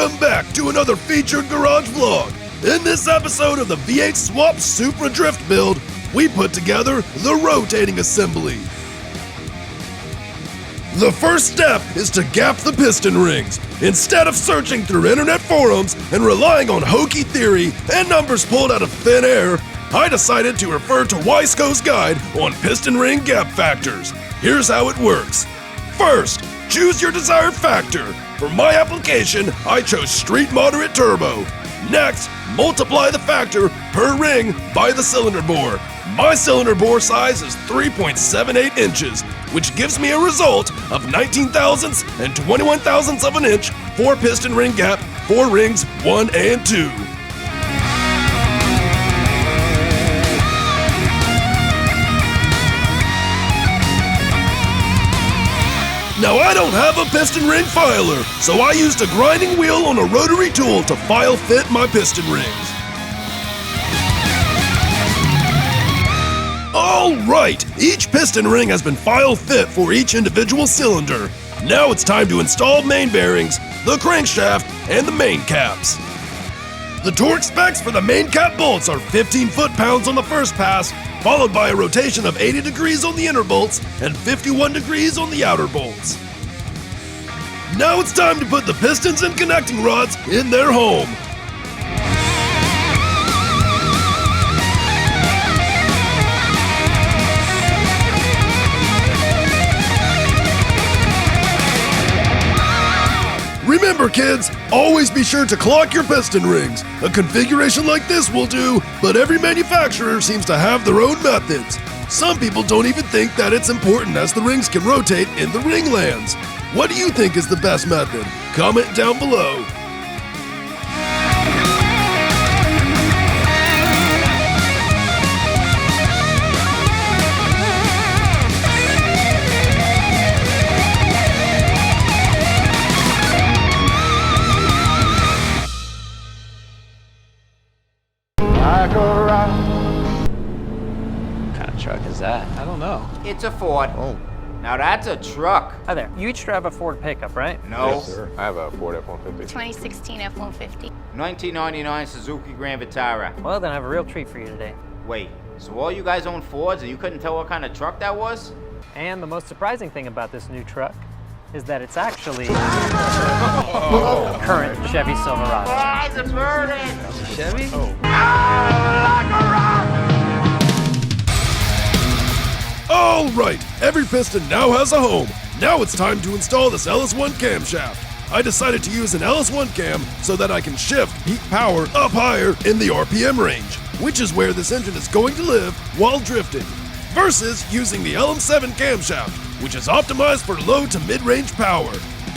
Welcome back to another featured garage vlog. In this episode of the V8 Swap Supra Drift build, we put together the rotating assembly. The first step is to gap the piston rings. Instead of searching through internet forums and relying on hokey theory and numbers pulled out of thin air, I decided to refer to Wiseco's guide on piston ring gap factors. Here's how it works. First, choose your desired factor. For my application, I chose Street Moderate Turbo. Next, multiply the factor per ring by the cylinder bore. My cylinder bore size is 3.78 inches, which gives me a result of 19 thousandths and 21 thousandths of an inch for piston ring gap for rings 1 and 2. Now I don't have a piston ring filer, so I used a grinding wheel on a rotary tool to file fit my piston rings. Alright, each piston ring has been file fit for each individual cylinder. Now it's time to install main bearings, the crankshaft, and the main caps. The torque specs for the main cap bolts are 15 foot-pounds on the first pass, followed by a rotation of 80 degrees on the inner bolts and 51 degrees on the outer bolts. Now it's time to put the pistons and connecting rods in their home. Remember kids, always be sure to clock your piston rings. A configuration like this will do, but every manufacturer seems to have their own methods. Some people don't even think that it's important as the rings can rotate in the ringlands. What do you think is the best method? Comment down below. What kind of truck is that? I don't know. It's a Ford. Oh. Now that's a truck. Hi there. You each drive a Ford pickup, right? No. Yes, sir. I have a Ford F-150. 2016 F-150. 1999 Suzuki Grand Vitara. Well, then I have a real treat for you today. Wait, so all you guys own Fords and you couldn't tell what kind of truck that was? And the most surprising thing about this new truck is that it's actually current Chevy Silverado. Ah, it's burning! Chevy? Alright, every piston now has a home. Now it's time to install this LS1 camshaft. I decided to use an LS1 cam so that I can shift peak power up higher in the RPM range, which is where this engine is going to live while drifting, versus using the LM7 camshaft, which is optimized for low to mid-range power.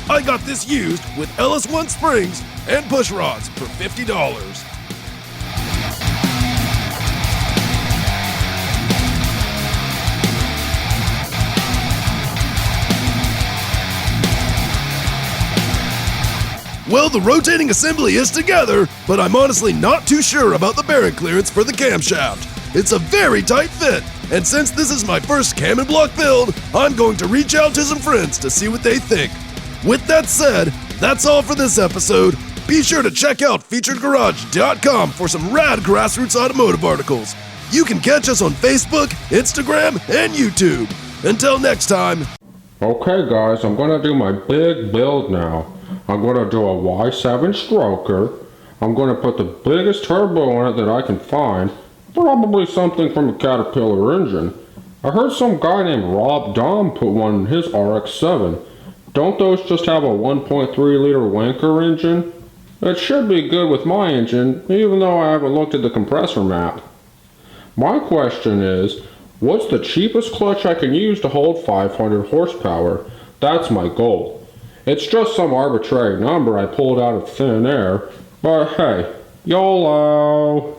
I got this used with LS1 springs and push rods for $50. Well, the rotating assembly is together, but I'm honestly not too sure about the bearing clearance for the camshaft. It's a very tight fit, and since this is my first cam and block build, I'm going to reach out to some friends to see what they think. With that said, that's all for this episode. Be sure to check out featuredgarage.com for some rad grassroots automotive articles. You can catch us on Facebook, Instagram, and YouTube. Until next time. Okay guys, I'm gonna do my big build now. I'm gonna do a Y7 stroker. I'm gonna put the biggest turbo on it that I can find. Probably something from a Caterpillar engine. I heard some guy named Rob Dahm put one in his RX-7. Don't those just have a 1.3 liter wanker engine? It should be good with my engine, even though I haven't looked at the compressor map. My question is, what's the cheapest clutch I can use to hold 500 horsepower? That's my goal. It's just some arbitrary number I pulled out of thin air, but hey, YOLO!